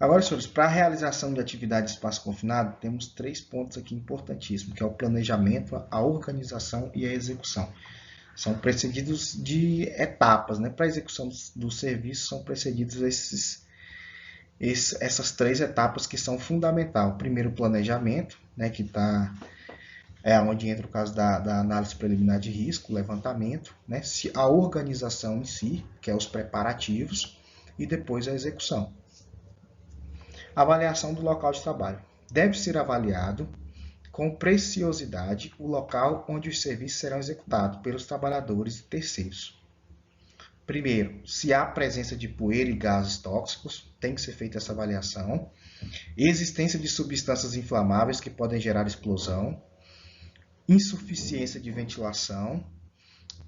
Agora, senhores, para a realização de atividade de espaço confinado, temos 3 pontos aqui importantíssimos, que é o planejamento, a organização e a execução. São precedidos de etapas, né? Para a execução do serviço, são precedidos essas 3 etapas que são fundamentais. Primeiro, o planejamento, né? Que é onde entra o caso da análise preliminar de risco, levantamento, né? A organização em si, que é os preparativos, e depois a execução. Avaliação do local de trabalho. Deve ser avaliado com preciosidade o local onde os serviços serão executados pelos trabalhadores e terceiros. Primeiro, se há presença de poeira e gases tóxicos, tem que ser feita essa avaliação. Existência de substâncias inflamáveis que podem gerar explosão. Insuficiência de ventilação.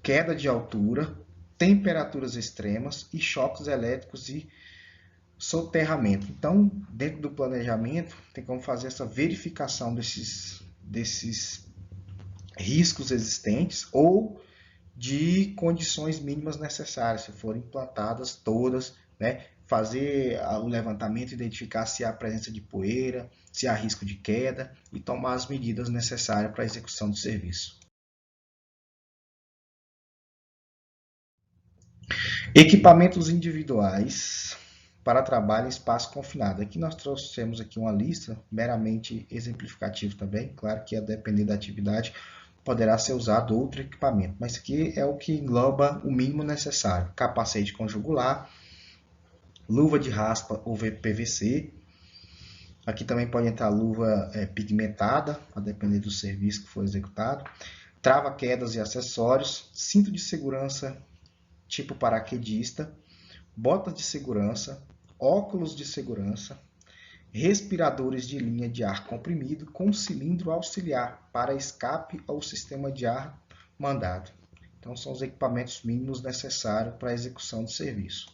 Queda de altura. Temperaturas extremas e choques elétricos e soterramento. Então, dentro do planejamento, tem como fazer essa verificação desses riscos existentes ou de condições mínimas necessárias, se forem implantadas todas, né? Fazer o levantamento, identificar se há presença de poeira, se há risco de queda e tomar as medidas necessárias para a execução do serviço. Equipamentos individuais para trabalho em espaço confinado. Aqui nós trouxemos aqui uma lista meramente exemplificativa também, claro que a depender da atividade poderá ser usado outro equipamento, mas aqui é o que engloba o mínimo necessário: capacete conjugular, luva de raspa ou PVC. Aqui também pode entrar luva pigmentada, a depender do serviço que for executado, trava-quedas e acessórios, cinto de segurança tipo paraquedista, botas de segurança, óculos de segurança, respiradores de linha de ar comprimido com cilindro auxiliar para escape ao sistema de ar mandado. Então, são os equipamentos mínimos necessários para a execução do serviço.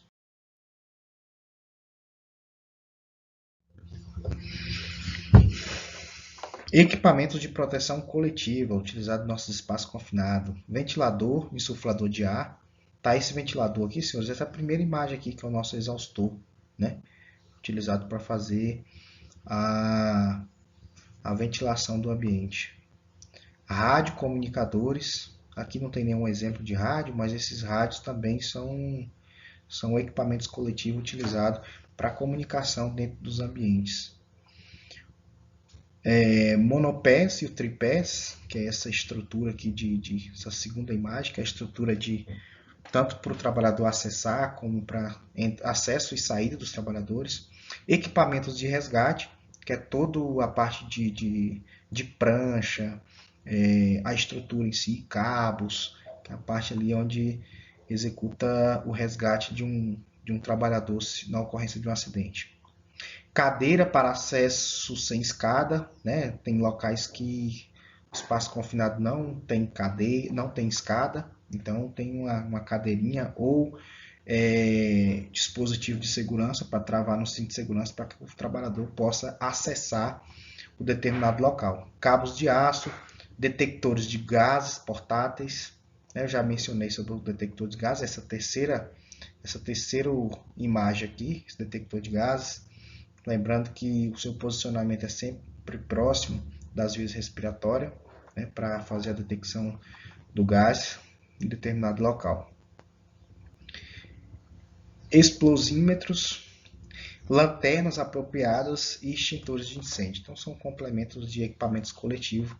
Equipamentos de proteção coletiva utilizados no nosso espaço confinado. Ventilador, insuflador de ar. Tá esse ventilador aqui, senhores. Essa é a primeira imagem aqui, que é o nosso exaustor, né? Utilizado para fazer a ventilação do ambiente. Rádio comunicadores. Aqui não tem nenhum exemplo de rádio, mas esses rádios também são equipamentos coletivos utilizados para comunicação dentro dos ambientes. Monopés e o tripés, que é essa estrutura aqui essa segunda imagem, que é a estrutura de tanto para o trabalhador acessar como para acesso e saída dos trabalhadores. Equipamentos de resgate, que é toda a parte de prancha, a estrutura em si, cabos, que é a parte ali onde executa o resgate de um trabalhador na ocorrência de um acidente. Cadeira para acesso sem escada, né? Tem locais que o espaço confinado não tem cadeira, não tem escada, então tem uma cadeirinha ou dispositivo de segurança para travar no cinto de segurança para que o trabalhador possa acessar o determinado local. Cabos de aço, detectores de gases portáteis, né? Eu já mencionei sobre o detector de gases, essa terceira imagem aqui, esse detector de gases. Lembrando que o seu posicionamento é sempre próximo das vias respiratórias, né, para fazer a detecção do gás em determinado local. Explosímetros, lanternas apropriadas e extintores de incêndio. Então, são complementos de equipamentos coletivos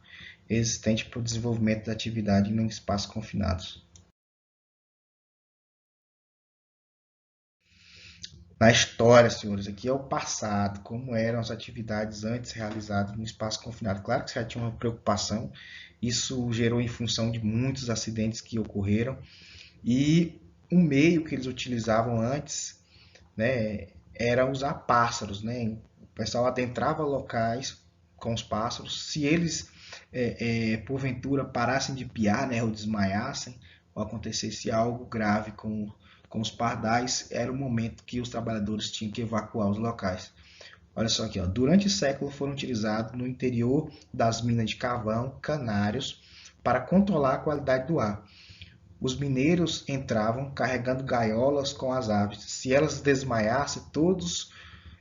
existentes para o desenvolvimento da atividade em espaços confinados. Na história, senhores, aqui é o passado, como eram as atividades antes realizadas no espaço confinado. Claro que já tinha uma preocupação, isso gerou em função de muitos acidentes que ocorreram, e o meio que eles utilizavam antes, né, era usar pássaros, né? O pessoal adentrava locais com os pássaros, se eles porventura parassem de piar, né, ou desmaiassem, ou acontecesse algo grave com os pardais, era o momento que os trabalhadores tinham que evacuar os locais. Olha só aqui, ó. Durante séculos foram utilizados no interior das minas de carvão, canários, para controlar a qualidade do ar. Os mineiros entravam carregando gaiolas com as aves. Se elas desmaiassem, todos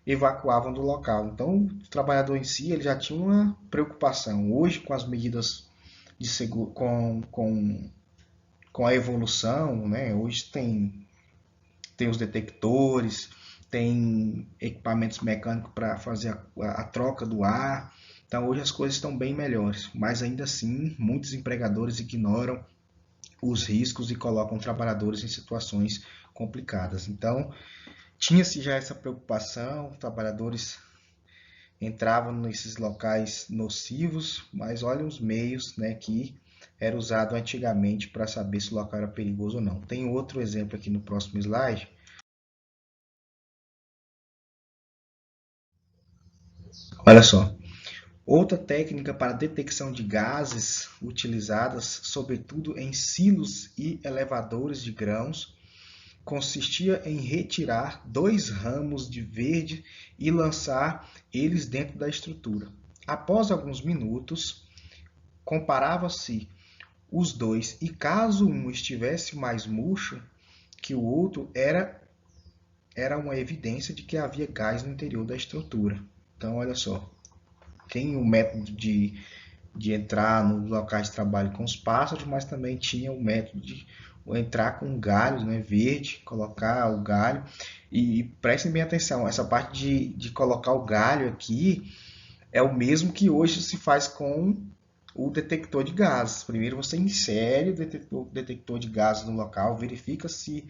evacuavam do local. Então, o trabalhador em si ele já tinha uma preocupação. Hoje, com as medidas de seguro, com a evolução, né? Hoje tem os detectores, tem equipamentos mecânicos para fazer a troca do ar. Então, hoje as coisas estão bem melhores, mas ainda assim, muitos empregadores ignoram os riscos e colocam trabalhadores em situações complicadas. Então, tinha-se já essa preocupação, trabalhadores entravam nesses locais nocivos, mas olha os meios, né, que era usado antigamente para saber se o local era perigoso ou não. Tem outro exemplo aqui no próximo slide. Olha só. Outra técnica para detecção de gases utilizadas, sobretudo em silos e elevadores de grãos, consistia em retirar 2 ramos de verde e lançar eles dentro da estrutura. Após alguns minutos, comparava-se os dois e caso um estivesse mais murcho que o outro, era uma evidência de que havia gás no interior da estrutura. Então, olha só, tem o método de entrar nos locais de trabalho com os pássaros, mas também tinha o método de entrar com galhos, né, verde, colocar o galho. E prestem bem atenção, essa parte de colocar o galho aqui é o mesmo que hoje se faz com o detector de gases. Primeiro você insere o detector de gases no local, verifica se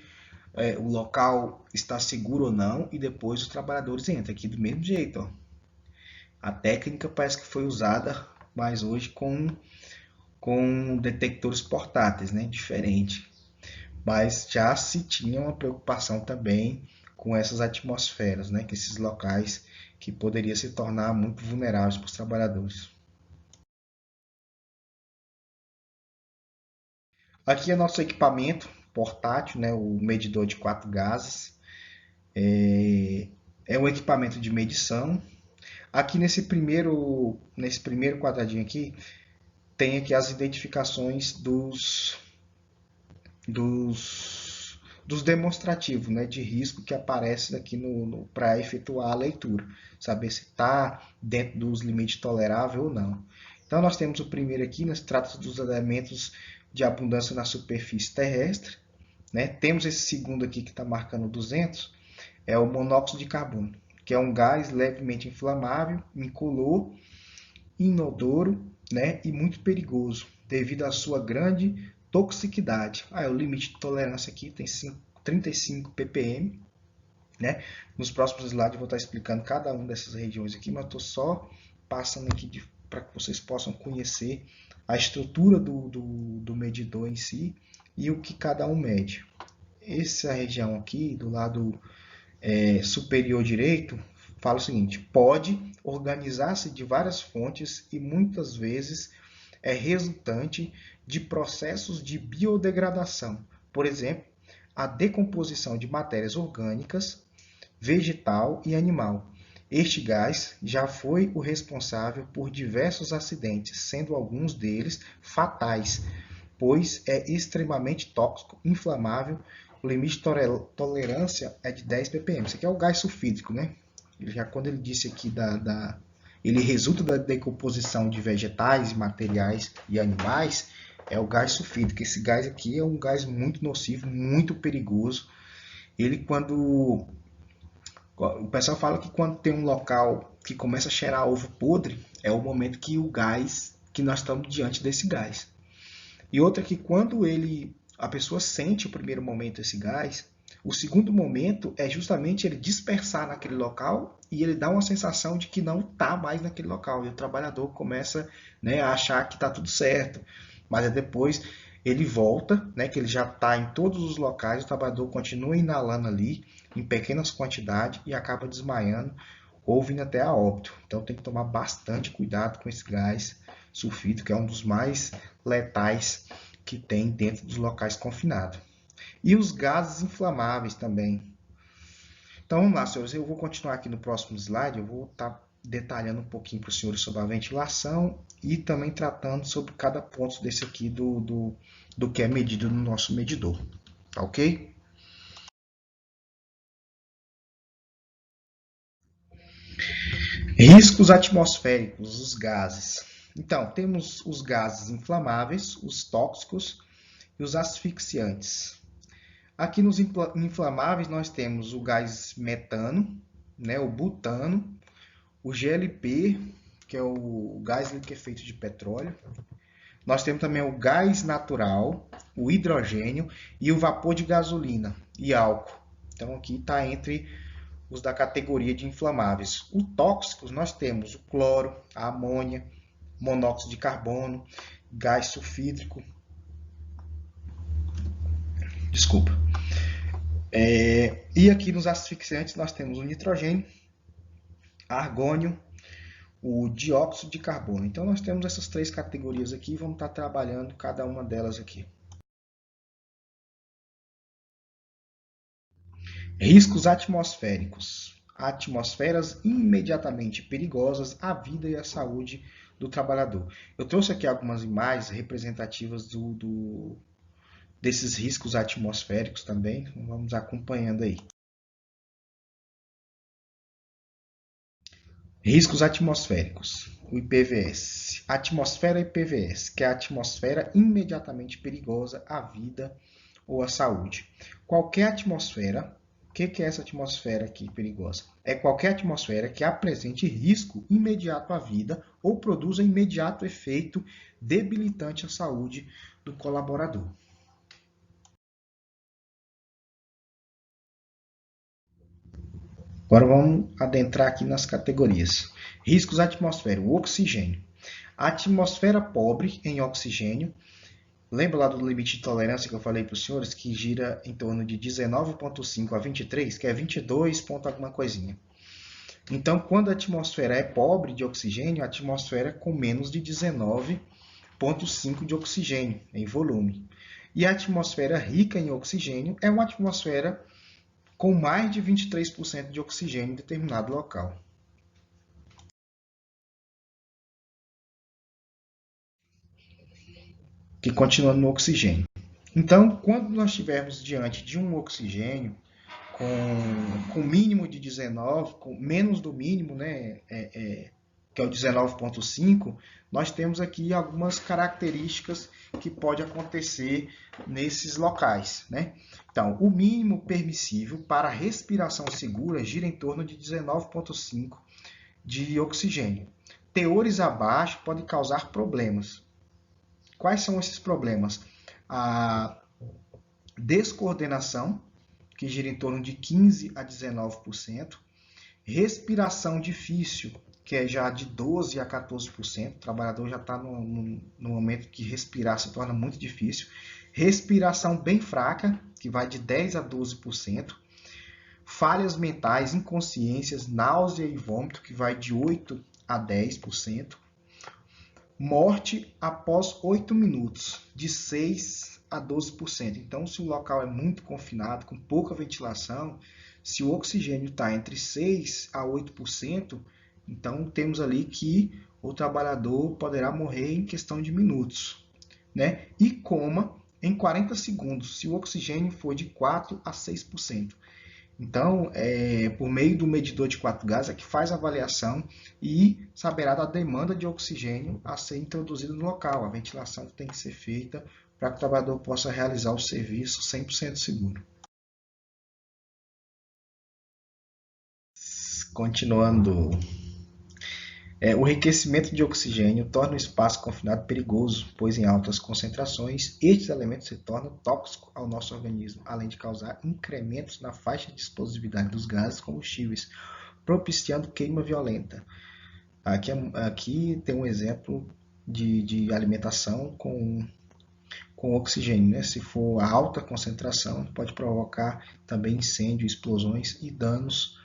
o local está seguro ou não, e depois os trabalhadores entram aqui do mesmo jeito. Ó. A técnica parece que foi usada, mas hoje com detectores portáteis, né? Diferente. Mas já se tinha uma preocupação também com essas atmosferas, né? Que esses locais que poderiam se tornar muito vulneráveis para os trabalhadores. Aqui é nosso equipamento portátil, né? O medidor de 4 gases. É um equipamento de medição. Aqui nesse primeiro quadradinho aqui, tem aqui as identificações dos demonstrativos, né, de risco que aparecem aqui para efetuar a leitura, saber se está dentro dos limites toleráveis ou não. Então, nós temos o primeiro aqui, né, trata dos elementos de abundância na superfície terrestre. Né? Temos esse segundo aqui que está marcando 200, é o monóxido de carbono, que é um gás levemente inflamável, incolor, inodoro, né, e muito perigoso, devido à sua grande toxicidade. O limite de tolerância aqui tem 35 ppm. Né? Nos próximos slides eu vou estar explicando cada uma dessas regiões aqui, mas estou só passando aqui para que vocês possam conhecer a estrutura do medidor em si e o que cada um mede. Essa região aqui, do lado superior direito, fala o seguinte: pode organizar-se de várias fontes e muitas vezes é resultante de processos de biodegradação, por exemplo, a decomposição de matérias orgânicas, vegetal e animal. Este gás já foi o responsável por diversos acidentes, sendo alguns deles fatais, pois é extremamente tóxico, inflamável. O limite de tolerância é de 10 ppm. Isso aqui é o gás sulfídrico, né? Já quando ele disse aqui ele resulta da decomposição de vegetais, materiais e animais, é o gás sulfídrico. Esse gás aqui é um gás muito nocivo, muito perigoso. Ele quando o pessoal fala que quando tem um local que começa a cheirar ovo podre, é o momento que nós estamos diante desse gás. E outra que quando a pessoa sente o primeiro momento esse gás, o segundo momento é justamente ele dispersar naquele local e ele dá uma sensação de que não está mais naquele local. E o trabalhador começa, né, a achar que está tudo certo. Mas depois ele volta, né, que ele já está em todos os locais, o trabalhador continua inalando ali em pequenas quantidades e acaba desmaiando ou vindo até a óbito. Então tem que tomar bastante cuidado com esse gás sulfídrico, que é um dos mais letais que tem dentro dos locais confinados. E os gases inflamáveis também. Então vamos lá, senhores, eu vou continuar aqui no próximo slide, eu vou estar detalhando um pouquinho para os senhores sobre a ventilação e também tratando sobre cada ponto desse aqui do que é medido no nosso medidor. Tá ok? Riscos atmosféricos, os gases. Então, temos os gases inflamáveis, os tóxicos e os asfixiantes. Aqui nos inflamáveis nós temos o gás metano, né, o butano, o GLP, que é o gás liquefeito de petróleo. Nós temos também o gás natural, o hidrogênio e o vapor de gasolina e álcool. Então aqui está entre os da categoria de inflamáveis. Os tóxicos nós temos o cloro, a amônia, monóxido de carbono, gás sulfídrico. Desculpa. E aqui nos asfixiantes nós temos o nitrogênio, argônio, o dióxido de carbono. Então nós temos essas três categorias aqui e vamos estar trabalhando cada uma delas aqui. Riscos atmosféricos. Atmosferas imediatamente perigosas à vida e à saúde do trabalhador. Eu trouxe aqui algumas imagens representativas desses riscos atmosféricos também. Vamos acompanhando aí. Riscos atmosféricos, o IPVS. Atmosfera IPVS, que é a atmosfera imediatamente perigosa à vida ou à saúde. Qualquer atmosfera, o que é essa atmosfera aqui perigosa? É qualquer atmosfera que apresente risco imediato à vida ou produza imediato efeito debilitante à saúde do colaborador. Agora vamos adentrar aqui nas categorias. Riscos atmosféricos, o oxigênio. A atmosfera pobre em oxigênio, lembra lá do limite de tolerância que eu falei para os senhores, que gira em torno de 19,5 a 23, que é 22 ponto alguma coisinha. Então, quando a atmosfera é pobre de oxigênio, a atmosfera é com menos de 19,5 de oxigênio em volume. E a atmosfera rica em oxigênio é uma atmosfera com mais de 23% de oxigênio em determinado local. Que continuando no oxigênio. Então, quando nós estivermos diante de um oxigênio com mínimo de 19, com menos do mínimo, né, que é o 19,5, nós temos aqui algumas características que pode acontecer nesses locais, né? Então, o mínimo permissível para respiração segura gira em torno de 19,5 de oxigênio. Teores abaixo podem causar problemas. Quais são esses problemas? A descoordenação, que gira em torno de 15 a 19%. Respiração difícil, que é já de 12 a 14%. O trabalhador já está no momento que respirar se torna muito difícil. Respiração bem fraca, que vai de 10 a 12%. Falhas mentais, inconsciências, náusea e vômito, que vai de 8 a 10%. Morte após 8 minutos, de 6 a 12%. Então, se o local é muito confinado, com pouca ventilação, se o oxigênio está entre 6 a 8%, então temos ali que o trabalhador poderá morrer em questão de minutos, né? E coma em 40 segundos, se o oxigênio for de 4 a 6%. Então, por meio do medidor de 4 gases, é que faz a avaliação e saberá da demanda de oxigênio a ser introduzida no local. A ventilação tem que ser feita para que o trabalhador possa realizar o serviço 100% seguro. Continuando. O enriquecimento de oxigênio torna o espaço confinado perigoso, pois em altas concentrações, estes elementos se tornam tóxicos ao nosso organismo, além de causar incrementos na faixa de explosividade dos gases combustíveis, propiciando queima violenta. Aqui tem um exemplo de alimentação com oxigênio, né? Se for a alta concentração, pode provocar também incêndio, explosões e danos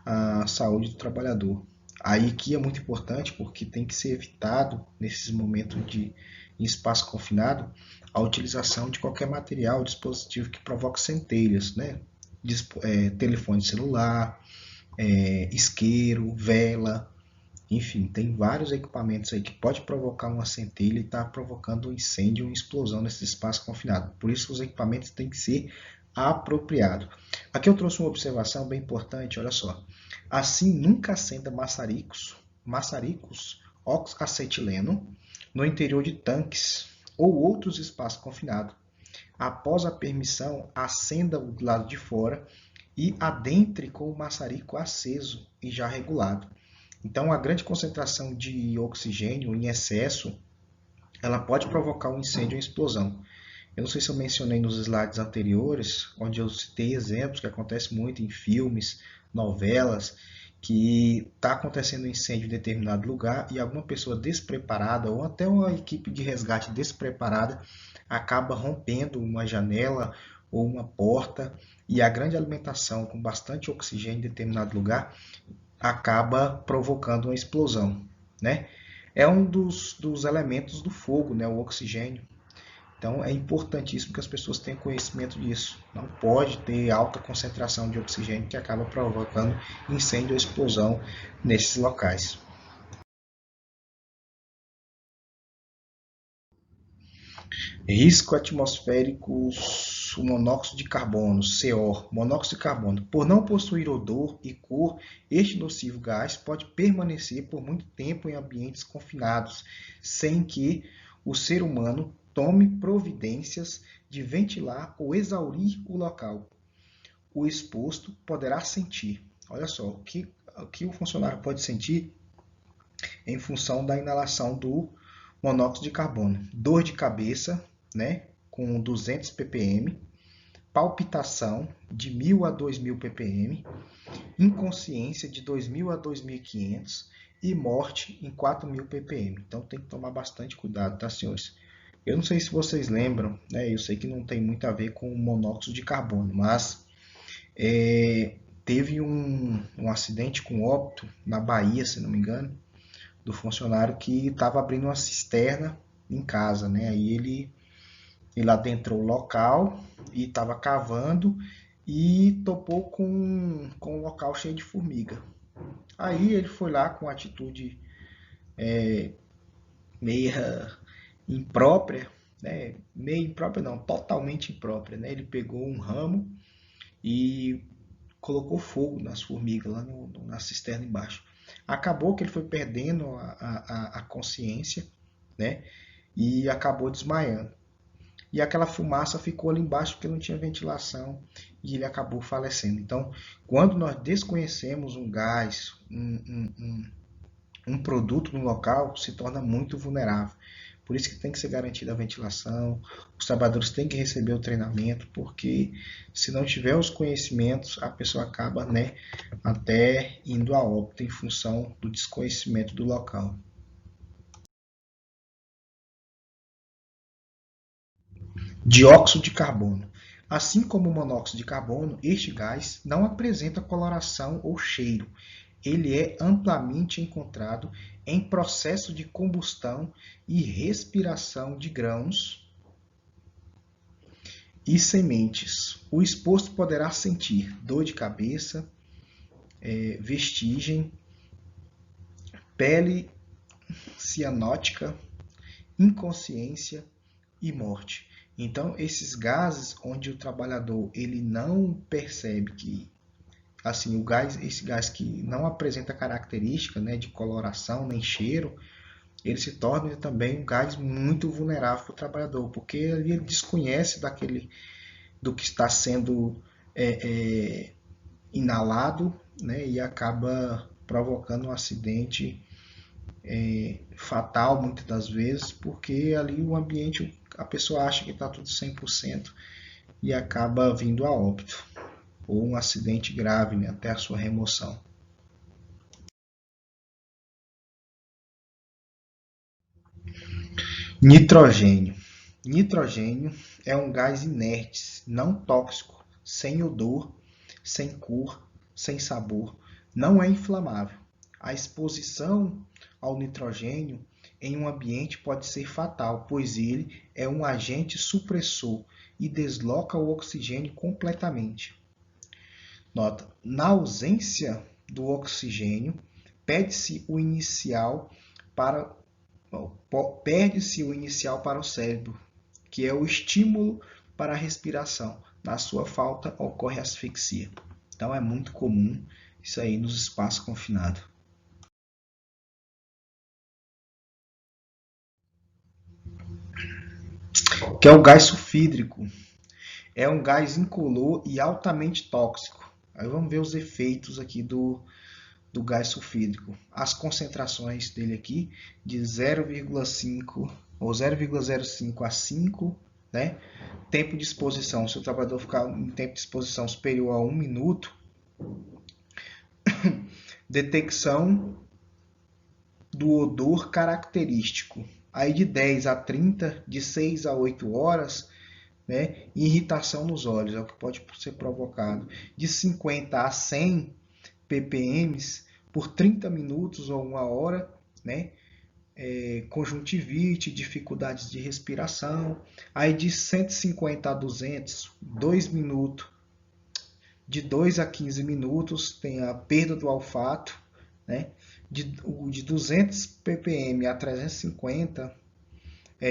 à saúde do trabalhador. Aí aqui é muito importante porque tem que ser evitado, nesses momentos de espaço confinado, a utilização de qualquer material, dispositivo que provoque centelhas, né? Telefone celular, isqueiro, vela, enfim, tem vários equipamentos aí que pode provocar uma centelha e está provocando um incêndio, uma explosão nesse espaço confinado. Por isso os equipamentos têm que ser apropriados. Aqui eu trouxe uma observação bem importante, olha só. Assim, nunca acenda maçaricos oxacetileno no interior de tanques ou outros espaços confinados. Após a permissão, acenda o lado de fora e adentre com o maçarico aceso e já regulado. Então, a grande concentração de oxigênio em excesso, ela pode provocar um incêndio ou explosão. Eu não sei se eu mencionei nos slides anteriores, onde eu citei exemplos que acontecem muito em filmes, novelas, que está acontecendo um incêndio em determinado lugar e alguma pessoa despreparada ou até uma equipe de resgate despreparada acaba rompendo uma janela ou uma porta e a grande alimentação com bastante oxigênio em determinado lugar acaba provocando uma explosão, né? É um dos elementos do fogo, né? O oxigênio. Então é importantíssimo que as pessoas tenham conhecimento disso. Não pode ter alta concentração de oxigênio que acaba provocando incêndio ou explosão nesses locais. Risco atmosférico, monóxido de carbono, CO, monóxido de carbono. Por não possuir odor e cor, este nocivo gás pode permanecer por muito tempo em ambientes confinados, sem que o ser humano tome providências de ventilar ou exaurir o local. O exposto poderá sentir, olha só, o que o funcionário pode sentir em função da inalação do monóxido de carbono. Dor de cabeça, né, com 200 ppm, palpitação de 1.000 a 2.000 ppm, inconsciência de 2.000 a 2.500 e morte em 4.000 ppm. Então tem que tomar bastante cuidado, tá, senhores? Eu não sei se vocês lembram, né? Eu sei que não tem muito a ver com o monóxido de carbono, mas teve um acidente com óbito na Bahia, se não me engano, do funcionário que estava abrindo uma cisterna em casa, né? Aí ele adentrou o local e estava cavando e topou com um local cheio de formiga. Aí ele foi lá com atitude meia imprópria, né? Meio imprópria não, totalmente imprópria, né? Ele pegou um ramo e colocou fogo nas formigas lá na cisterna embaixo. Acabou que ele foi perdendo a consciência, né? E acabou desmaiando. E aquela fumaça ficou ali embaixo porque não tinha ventilação e ele acabou falecendo. Então, quando nós desconhecemos um gás, um produto no local, se torna muito vulnerável. Por isso que tem que ser garantida a ventilação, os trabalhadores têm que receber o treinamento, porque se não tiver os conhecimentos, a pessoa acaba, né, até indo a óbito em função do desconhecimento do local. Dióxido de carbono. Assim como o monóxido de carbono, este gás não apresenta coloração ou cheiro. Ele é amplamente encontrado em processo de combustão e respiração de grãos e sementes. O exposto poderá sentir dor de cabeça, vestigem, pele cianótica, inconsciência e morte. Então, esses gases onde o trabalhador ele não percebe que assim esse gás que não apresenta característica, né, de coloração nem cheiro, ele se torna também um gás muito vulnerável para o trabalhador, porque ele desconhece do que está sendo inalado, né, e acaba provocando um acidente fatal muitas das vezes, porque ali o ambiente, a pessoa acha que está tudo 100% e acaba vindo a óbito, ou um acidente grave, né, até a sua remoção. Nitrogênio. Nitrogênio é um gás inerte, não tóxico, sem odor, sem cor, sem sabor, não é inflamável. A exposição ao nitrogênio em um ambiente pode ser fatal, pois ele é um agente supressor e desloca o oxigênio completamente. Nota: na ausência do oxigênio, perde-se o inicial para perde-se o inicial para o cérebro, que é o estímulo para a respiração. Na sua falta, ocorre asfixia. Então, é muito comum Isso aí nos espaços confinados. Que é o gás sulfídrico. É um gás incolor e altamente tóxico. Aí vamos ver os efeitos aqui do gás sulfídrico. As concentrações dele aqui de 0,5 ou 0,05 a 5, né? Tempo de exposição, se o trabalhador ficar em tempo de exposição superior a 1 minuto. Detecção do odor característico. Aí de 10 a 30, de 6 a 8 horas, né? Irritação nos olhos, é o que pode ser provocado. De 50 a 100 ppm por 30 minutos ou 1 hora, né? Conjuntivite, dificuldades de respiração. Aí de 150 a 200, 2 minutos. De 2 a 15 minutos tem a perda do olfato, né? De 200 ppm a 350,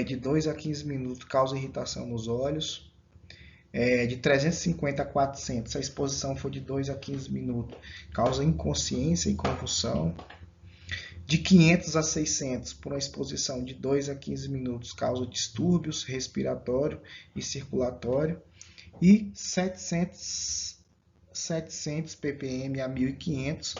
de 2 a 15 minutos causa irritação nos olhos. De 350 a 400, se a exposição for de 2 a 15 minutos, causa inconsciência e convulsão. De 500 a 600, por uma exposição de 2 a 15 minutos, causa distúrbios respiratório e circulatório. E 700 ppm a 1500,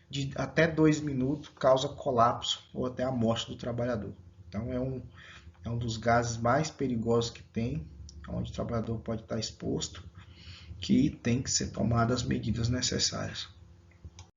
de até 2 minutos, causa colapso ou até a morte do trabalhador. Então é um dos gases mais perigosos que tem, onde o trabalhador pode estar exposto, que tem que ser tomadas as medidas necessárias.